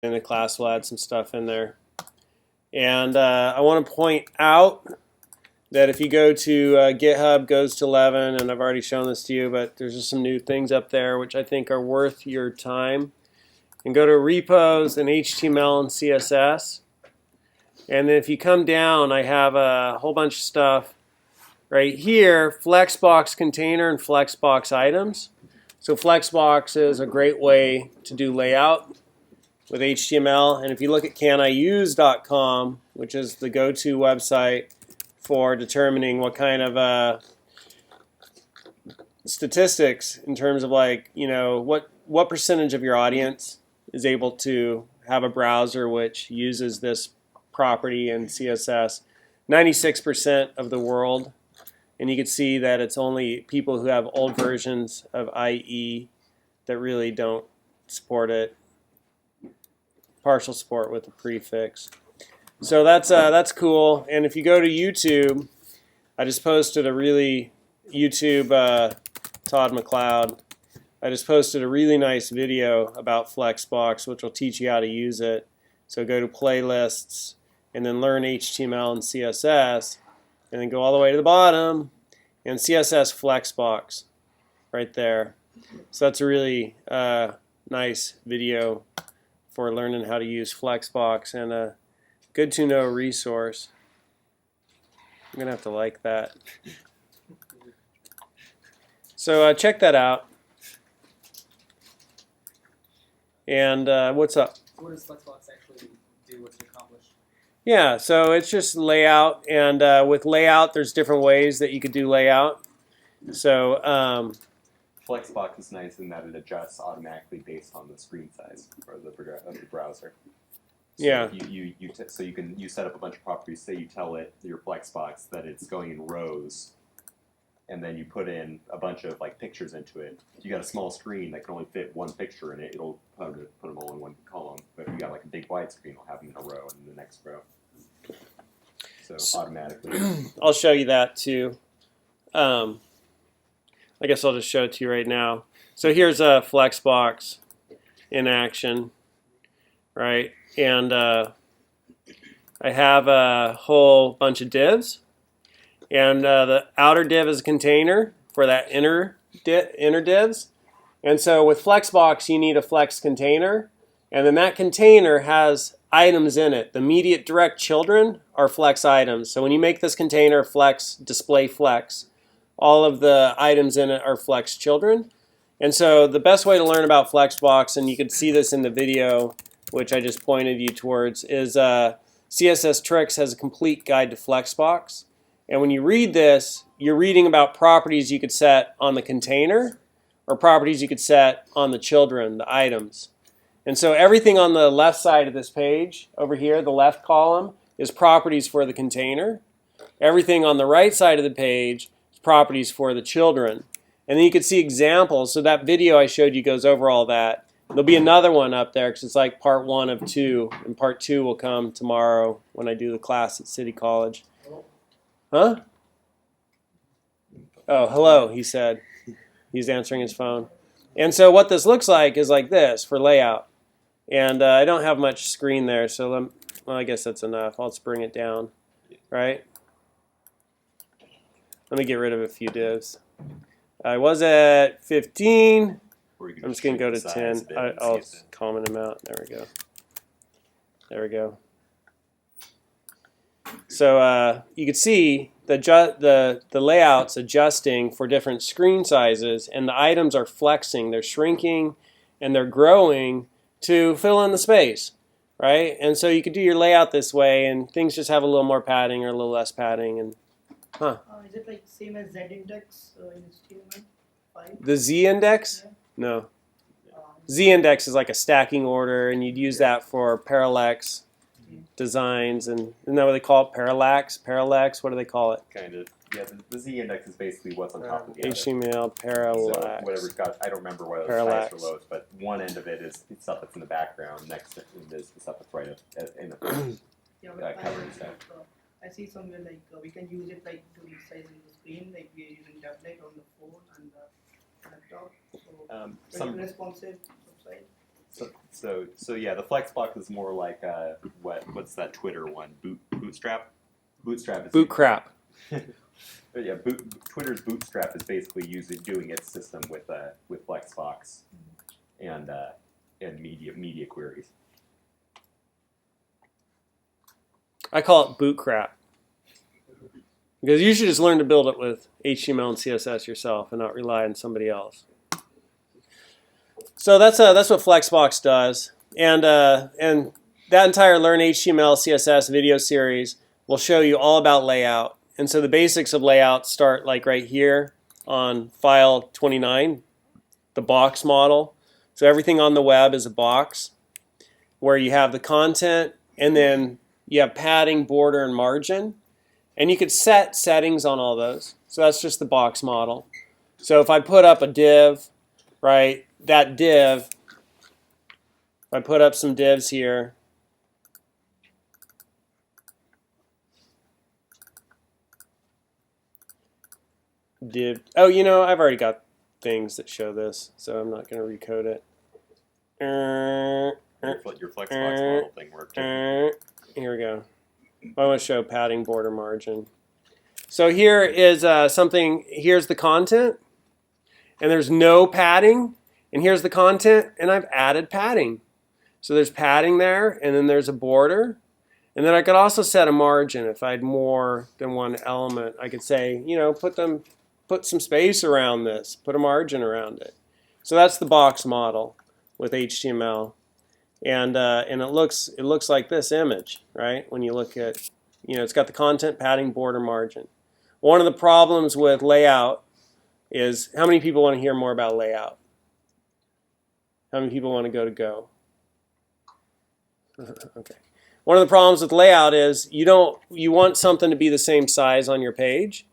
In the class, we'll add some stuff in there. And I want to point out that if you go to GitHub goes to 11, and I've already shown this to you, but there's just some new things up there which I think are worth your time. And go to repos and HTML and CSS. And then if you come down, I have a whole bunch of stuff right here, Flexbox container and Flexbox items. So Flexbox is a great way to do layout with HTML. And if you look at caniuse.com, which is the go-to website for determining what kind of statistics in terms of what percentage of your audience is able to have a browser which uses this property in CSS. 96% of the world. And you can see that it's only people who have old versions of IE that really don't support it. Partial support with a prefix. So that's cool. And if you go to YouTube, I just posted a really YouTube Todd McLeod. I just posted a really nice video about Flexbox, which will teach you how to use it. So go to playlists and then learn HTML and CSS, and then go all the way to the bottom and CSS Flexbox right there. So that's a really nice video for learning how to use Flexbox and a good to know resource. I'm going to have to like that. So check that out. And what's up? What does Flexbox actually do? What's it accomplish? Yeah, so it's just layout, and with layout, there's different ways that you could do layout. So Flexbox is nice in that it adjusts automatically based on the screen size of the browser. So yeah, you set up a bunch of properties. Say you tell it your Flexbox that it's going in rows, and then you put in a bunch of pictures into it. If you got a small screen that can only fit one picture in it, it'll put them all in one column. But if you got a big wide screen, it'll have them in a row and in the next row. So automatically. I'll show you that too. I guess I'll just show it to you right now. So here's a Flexbox in action, right? And I have a whole bunch of divs. And the outer div is a container for that inner divs. And so with Flexbox, you need a Flex container. And then that container has items in it. The immediate direct children are Flex items. So when you make this container Flex, display Flex, all of the items in it are Flex children. And so the best way to learn about Flexbox, and you can see this in the video, which I just pointed you towards, is CSS Tricks has a complete guide to Flexbox. And when you read this, you're reading about properties you could set on the container or properties you could set on the children, the items. And so everything on the left side of this page, over here, the left column, is properties for the container. Everything on the right side of the page is properties for the children. And then you can see examples. So that video I showed you goes over all that. There'll be another one up there because it's like part 1 of 2. And part 2 will come tomorrow when I do the class at City College. Huh? Oh, hello, he said. He's answering his phone. And so what this looks like is like this for layout. And I don't have much screen there, so well, I guess that's enough. I'll just bring it down, right? Let me get rid of a few divs. I was at 15. I'm just going to go to 10. I'll comment them out. There we go. There we go. So you can see the layout's adjusting for different screen sizes, and the items are flexing. They're shrinking, and they're growing to fill in the space, right? And so you could do your layout this way, and things just have a little more padding or a little less padding. And is it like same as Z-index in HTML5? The Z-index? Yeah. No. Z-index is like a stacking order, and you'd use that for parallax designs, and isn't that what they call it? Parallax? What do they call it? Kind of. Yeah, the Z-index is basically what's on top of the other. HTML parallax. So whatever's got, I don't remember whether it's highest or lowest, but one end of it is stuff that's in the background, next to it is the stuff that's right up in the front. Yeah, but covering stuff. I see somewhere we can use it to resize the screen, like we are using tablet on the phone and the laptop. So very responsive website. So yeah, the Flexbox is more like what's that Twitter one? Bootstrap. Bootstrap is Boot crap. But yeah, Twitter's Bootstrap is basically doing its system with Flexbox and media queries. I call it boot crap. Because you should just learn to build it with HTML and CSS yourself and not rely on somebody else. So that's what Flexbox does. And that entire Learn HTML, CSS video series will show you all about layout. And so the basics of layout start like right here on file 29, the box model. So everything on the web is a box where you have the content and then you have padding, border, and margin. And you could set settings on all those. So that's just the box model. So if I put up a div, right, that div, if I put up some divs here, div, oh, you know, I've already got things that show this, so I'm not going to recode it. Your Flexbox model thing worked. Here we go. I want to show padding, border, margin. So here is something, here's the content, and there's no padding, and here's the content, and I've added padding. So there's padding there, and then there's a border, and then I could also set a margin if I had more than one element. I could say, you know, put some space around this, put a margin around it. So that's the box model with HTML. And it looks like this image, right? When you look at, you know, it's got the content, padding, border, margin. One of the problems with layout is, how many people want to hear more about layout? How many people want to go? Okay. One of the problems with layout is you want something to be the same size on your page,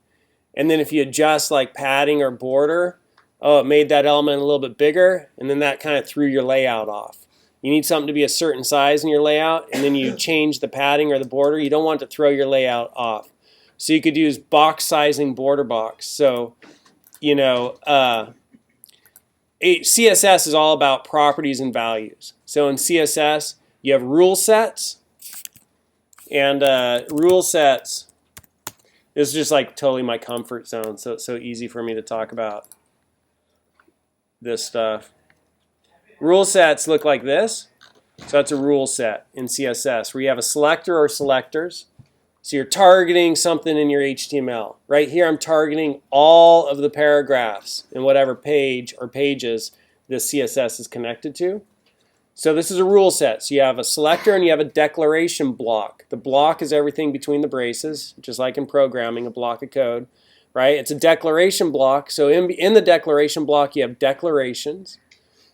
and then if you adjust like padding or border, oh, it made that element a little bit bigger, and then that kind of threw your layout off. You need something to be a certain size in your layout, and then you change the padding or the border. You don't want to throw your layout off. So you could use box sizing border box. So, you know, CSS is all about properties and values. So in CSS, you have rule sets, and rule sets is just like totally my comfort zone. So it's so easy for me to talk about this stuff. Rule sets look like this. So that's a rule set in CSS where you have a selector or selectors. So you're targeting something in your HTML. Right here I'm targeting all of the paragraphs in whatever page or pages this CSS is connected to. So this is a rule set. So you have a selector and you have a declaration block. The block is everything between the braces, just like in programming, a block of code. Right? It's a declaration block. So in the declaration block you have declarations.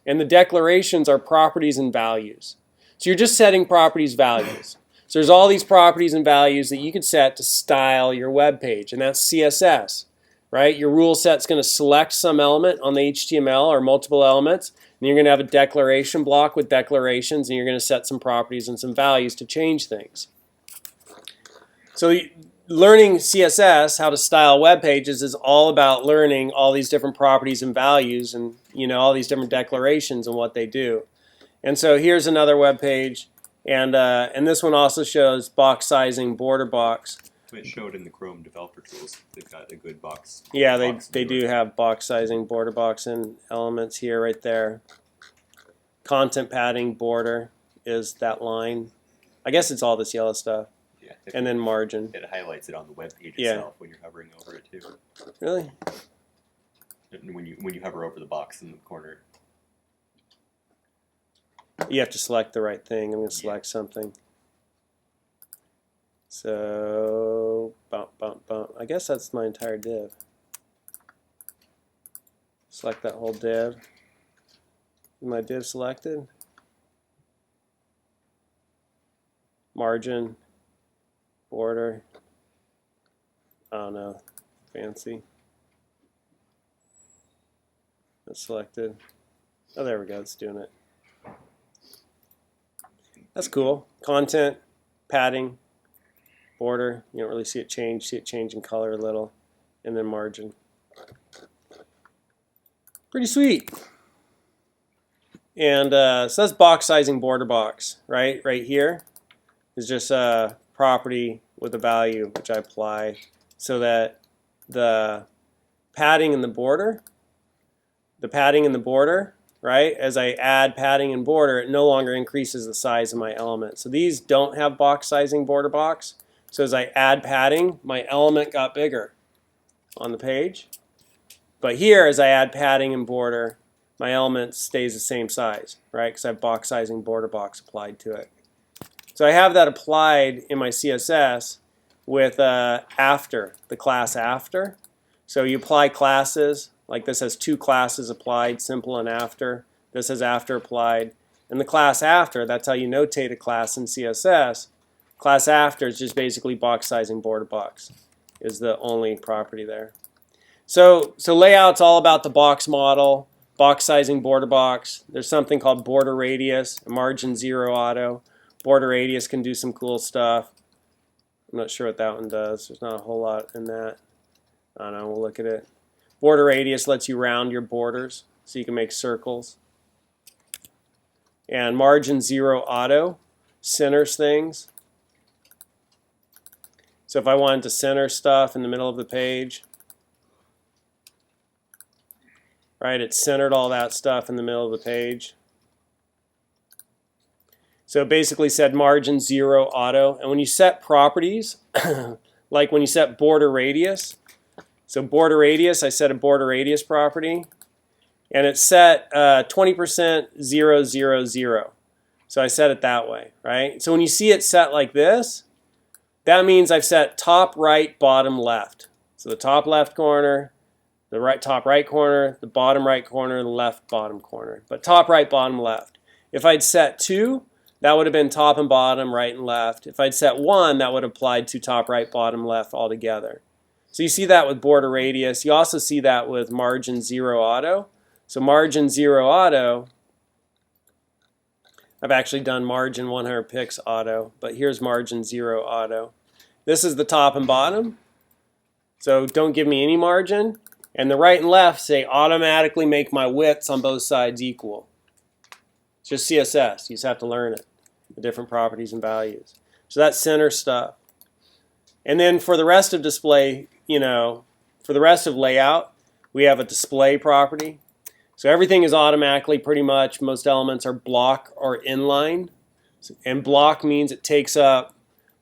And the declarations are properties and values. So you're just setting properties, values. So there's all these properties and values that you could set to style your web page, and that's CSS, right? Your rule set's going to select some element on the HTML or multiple elements, and you're going to have a declaration block with declarations, and you're going to set some properties and some values to change things. So learning CSS, how to style web pages, is all about learning all these different properties and values, and you know, all these different declarations and what they do. And so here's another web page, and this one also shows box sizing, border box. It showed in the Chrome developer tools. They've got a good box. Yeah, they do have box sizing, border box, and elements here, right there. Content padding, border is that line. I guess it's all this yellow stuff. Yeah. And then margin. It highlights it on the web page Yeah. itself when you're hovering over it too. Really? And when you hover over the box in the corner. You have to select the right thing. I'm going to select something. So, bump, bump, bump. I guess that's my entire div. Select that whole div. Is my div selected? Margin, border. I don't know. Fancy. That's selected. Oh, there we go. It's doing it. That's cool. Content, padding, border. You don't really see it change. See it change in color a little. And then margin. Pretty sweet. And so that's box sizing border box, right? Right here is just a property with a value which I apply so that the padding in the border, right? As I add padding and border, it no longer increases the size of my element. So these don't have box sizing border box. So as I add padding, my element got bigger on the page. But here, as I add padding and border, my element stays the same size, right? Because I have box sizing border box applied to it. So I have that applied in my CSS with after, the class after. So you apply classes, like this has two classes applied, simple and after. This has after applied. And the class after, that's how you notate a class in CSS. Class after is just basically box sizing border box is the only property there. So layout's all about the box model, box sizing border box. There's something called border radius, margin 0 auto. Border radius can do some cool stuff. I'm not sure what that one does. There's not a whole lot in that. I don't know, we'll look at it. Border radius lets you round your borders so you can make circles. And margin 0 auto centers things. So if I wanted to center stuff in the middle of the page, right, it centered all that stuff in the middle of the page. So it basically said margin 0 auto. And when you set properties, like when you set border radius, so border radius, I set a border radius property, and it's set 20% 0, 0, 0. So I set it that way, right? So when you see it set like this, that means I've set top right, bottom left. So the top left corner, the top right corner, the bottom right corner, the left bottom corner. But top right, bottom left. If I'd set 2, that would have been top and bottom, right and left. If I'd set 1, that would have applied to top right, bottom left all together. So you see that with border radius. You also see that with margin 0 auto. So margin 0 auto, I've actually done margin 100 pix auto, but here's margin 0 auto. This is the top and bottom. So don't give me any margin. And the right and left say automatically make my widths on both sides equal. It's just CSS. You just have to learn it, the different properties and values. So that's center stuff. And then for the rest of display, for the rest of layout, we have a display property. So everything is automatically pretty much, most elements are block or inline. And block means it takes up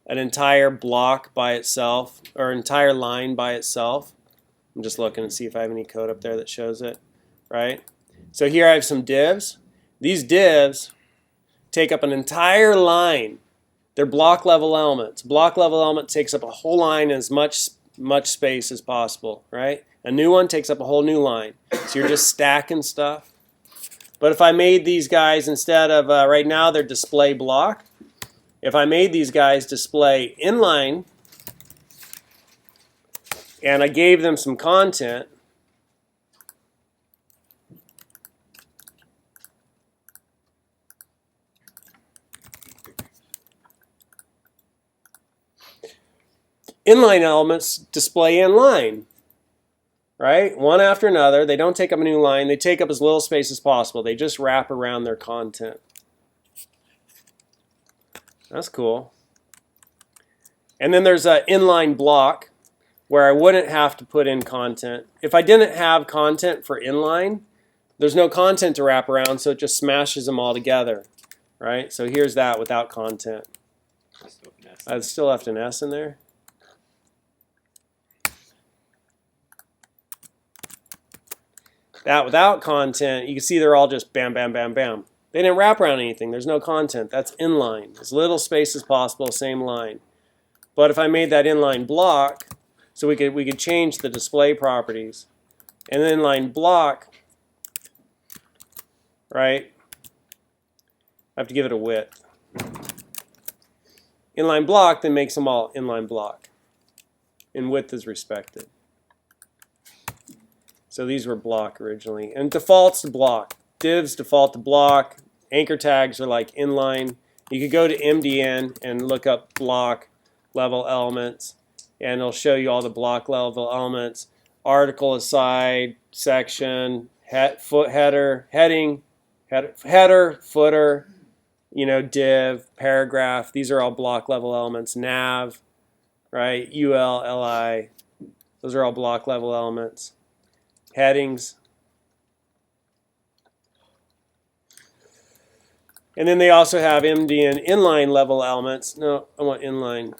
an entire block by itself, or entire line by itself. I'm just looking to see if I have any code up there that shows it, right? So here I have some divs. These divs take up an entire line. They're block level elements. Block level element takes up a whole line in as much space as possible, right? A new one takes up a whole new line. So you're just stacking stuff. But if I made these guys instead of, right now they're display block. If I made these guys display inline and I gave them some content, inline elements display inline, right? One after another. They don't take up a new line. They take up as little space as possible. They just wrap around their content. That's cool. And then there's an inline block where I wouldn't have to put in content. If I didn't have content for inline, there's no content to wrap around, so it just smashes them all together, right? So here's that without content. I still left an S in there. That without content, you can see they're all just bam, bam, bam, bam. They didn't wrap around anything. There's no content. That's inline. As little space as possible, same line. But if I made that inline block, so we could change the display properties. An inline block, right? I have to give it a width. Inline block then makes them all inline block. And width is respected. So these were block originally. And defaults to block. Divs default to block. Anchor tags are like inline. You could go to MDN and look up block level elements, and it'll show you all the block level elements. Article aside, section, foot header, heading, Header, footer, div, paragraph. These are all block level elements. Nav, right? UL, LI. Those are all block level elements. Headings. And then they also have MD and inline level elements. No, I want inline.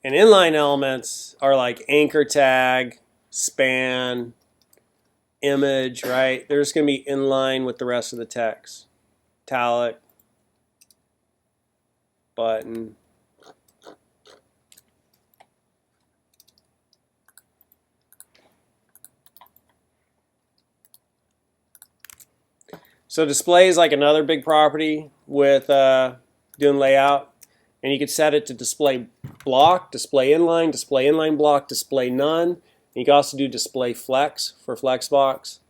And inline elements are like anchor tag, span, image, right? They're just going to be in line with the rest of the text. Italic, button. So display is like another big property with doing layout. And you could set it to display block, display inline block, display none. And you can also do display flex for Flexbox.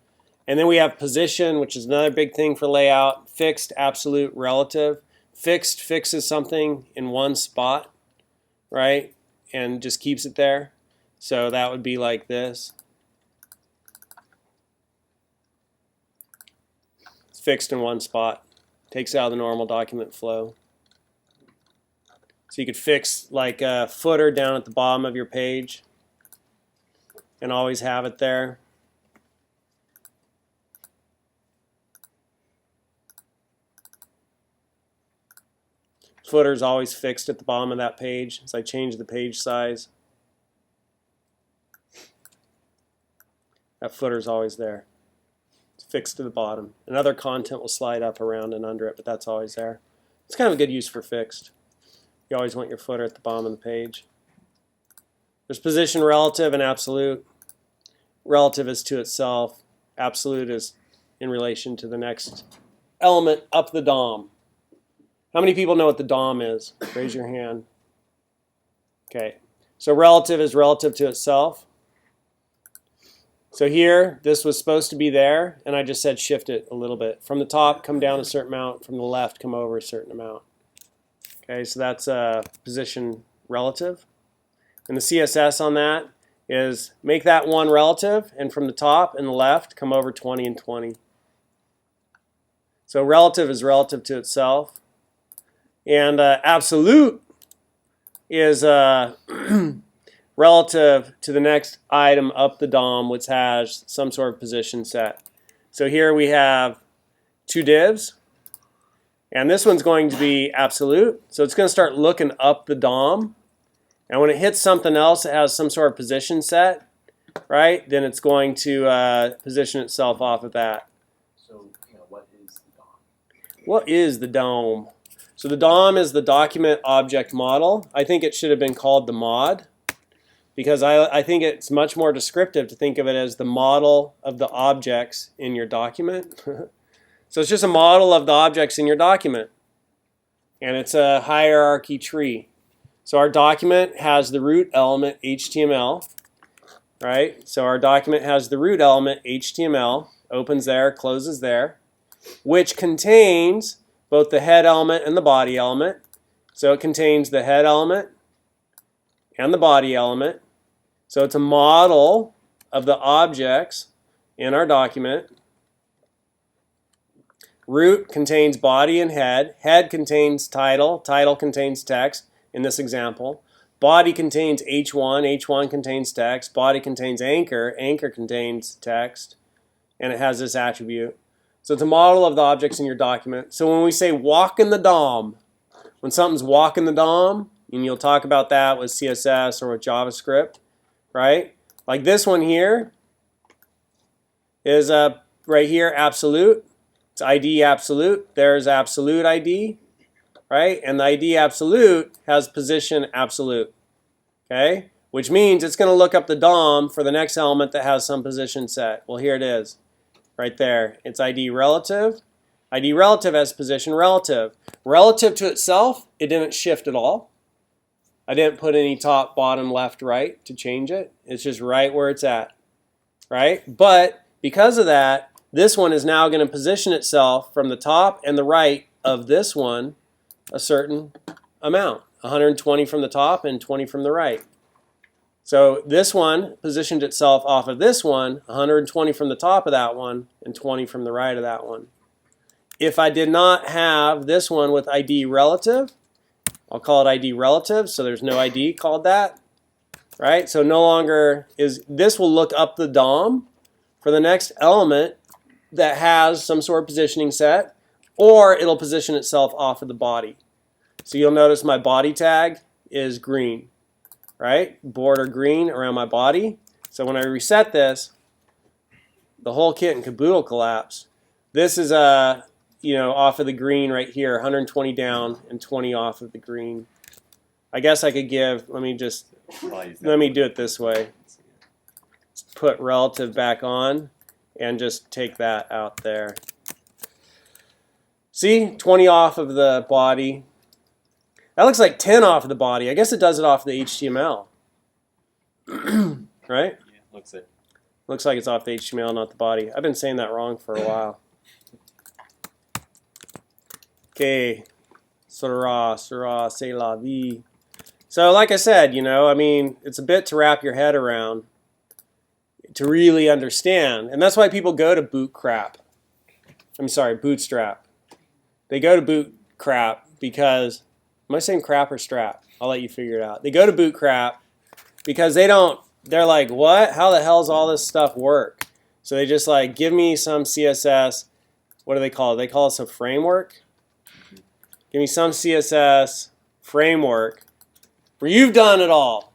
And then we have position, which is another big thing for layout. Fixed, absolute, relative. Fixed fixes something in one spot, right? And just keeps it there. So that would be like this. It's fixed in one spot. Takes out the normal document flow. So you could fix like a footer down at the bottom of your page and always have it there. Footer is always fixed at the bottom of that page. So I change the page size. That footer is always there. It's fixed to the bottom. And other content will slide up, around, and under it, but that's always there. It's kind of a good use for fixed. You always want your footer at the bottom of the page. There's position relative and absolute. Relative is to itself. Absolute is in relation to the next element up the DOM. How many people know what the DOM is? Raise your hand. Okay. So relative is relative to itself. So here, this was supposed to be there, and I just said shift it a little bit. From the top, come down a certain amount. From the left, come over a certain amount. Okay, so that's position relative. And the CSS on that is make that one relative, and from the top and the left, come over 20 and 20. So relative is relative to itself. And absolute is relative to the next item up the DOM, which has some sort of position set. So here we have two divs. And this one's going to be absolute. So it's going to start looking up the DOM. And when it hits something else that has some sort of position set, right, then it's going to position itself off of that. So, what is the DOM? What is the DOM? So the DOM is the document object model. I think it should have been called the mod, because I think it's much more descriptive to think of it as the model of the objects in your document. So it's just a model of the objects in your document. And it's a hierarchy tree. So our document has the root element HTML, right? So our document has the root element HTML, opens there, closes there, which contains both the head element and the body element. So it contains the head element and the body element. So it's a model of the objects in our document. Root contains body and head. Head contains title. Title contains text in this example. Body contains H1. H1 contains text. Body contains anchor. Anchor contains text. And it has this attribute. So it's a model of the objects in your document. So when we say walk in the DOM, when something's walking the DOM, and you'll talk about that with CSS or with JavaScript, right? Like this one here is right here, absolute. It's ID absolute. There's absolute ID, right? And the ID absolute has position absolute, okay? Which means it's going to look up the DOM for the next element that has some position set. Well, here it is, right there. It's ID relative. ID relative has position relative. Relative to itself, it didn't shift at all. I didn't put any top, bottom, left, right to change it. It's just right where it's at, right? But because of that, this one is now going to position itself from the top and the right of this one a certain amount, 120 from the top and 20 from the right. So this one positioned itself off of this one, 120 from the top of that one, and 20 from the right of that one. If I did not have this one with ID relative, I'll call it ID relative, so there's no ID called that, right? So no longer is, this will look up the DOM for the next element that has some sort of positioning set, or it'll position itself off of the body. So you'll notice my body tag is green, right? Border green around my body. So when I reset this, the whole kit and caboodle collapse. This is off of the green right here, 120 down and 20 off of the green. I guess I could give, let me do it this way. Put relative back on and just take that out there. See, 20 off of the body. That looks like 10 off of the body. I guess it does it off the HTML. Right? Yeah, looks it. Looks like it's off the HTML, not the body. I've been saying that wrong for a while. Okay. Sera, c'est la vie. So like I said, it's a bit to wrap your head around to really understand. And that's why people go to Bootstrap. They go to Bootstrap because, am I saying crap or strap? I'll let you figure it out. They go to Bootstrap because they're like, what? How the hell does all this stuff work? So they just like, give me some CSS. What do they call it? They call it a framework. Give me some CSS framework where you've done it all.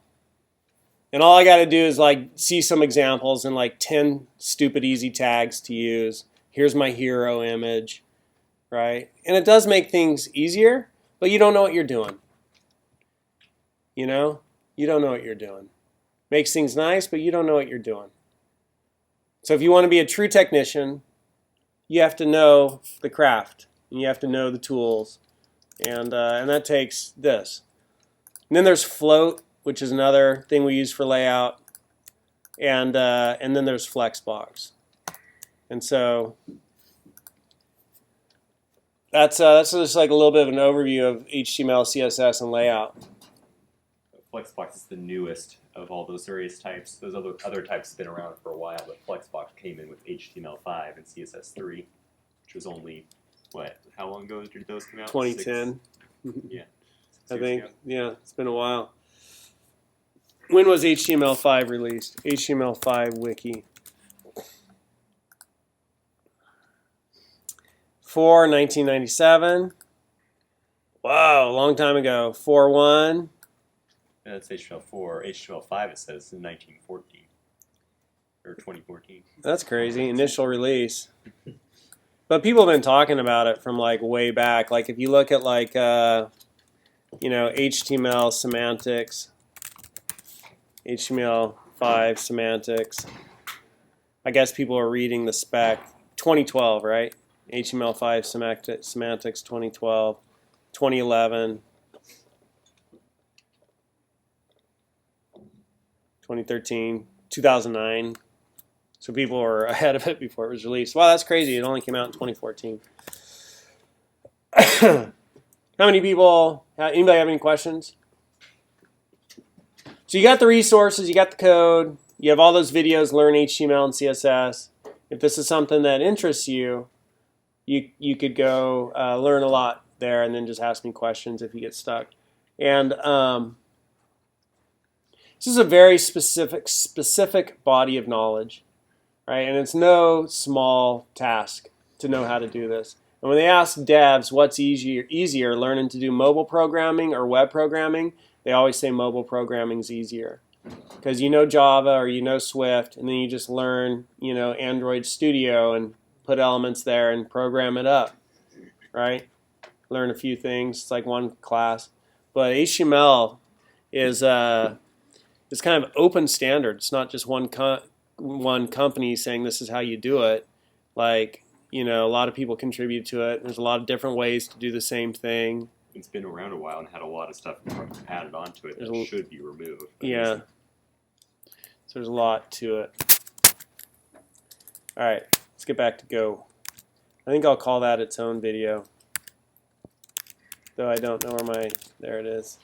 And all I got to do is like see some examples and like 10 stupid easy tags to use. Here's my hero image, right? And it does make things easier, but you don't know what you're doing. You don't know what you're doing. Makes things nice, but you don't know what you're doing. So if you want to be a true technician, you have to know the craft, and you have to know the tools, and that takes this. And then there's float, which is another thing we use for layout, and then there's Flexbox. And so that's just like a little bit of an overview of HTML, CSS, and layout. Flexbox is the newest of all those various types. Those other types have been around for a while, but Flexbox came in with HTML5 and CSS3, which was only, how long ago did those come out? 2010. Yeah. I think, yeah, it's been a while. When was HTML5 released? HTML5 wiki. 1997. Wow, a long time ago. 4.1. That's HTML4. HTML5 it says in 1914 or 2014. That's crazy. Initial release. But people have been talking about it from like way back. Like if you look at like HTML semantics, HTML5 semantics. I guess people are reading the spec. 2012, right? HTML5 semantics 2012, 2011. 2013, 2009. So people were ahead of it before it was released. Wow, that's crazy. It only came out in 2014. How many people, anybody have any questions? So you got the resources, you got the code, you have all those videos, learn HTML and CSS. If this is something that interests you, you could go learn a lot there and then just ask me questions if you get stuck. And this is a very specific body of knowledge, right? And it's no small task to know how to do this. And when they ask devs what's easier, learning to do mobile programming or web programming, they always say mobile programming is easier. Because you know Java or you know Swift, and then you just learn, Android Studio and put elements there and program it up, right? Learn a few things. It's like one class. But HTML is it's kind of open standard. It's not just one company saying this is how you do it. Like, a lot of people contribute to it. There's a lot of different ways to do the same thing. It's been around a while and had a lot of stuff added onto it that should be removed. Yeah. So there's a lot to it. All right, let's get back to Go. I think I'll call that its own video. Though I don't know where there it is.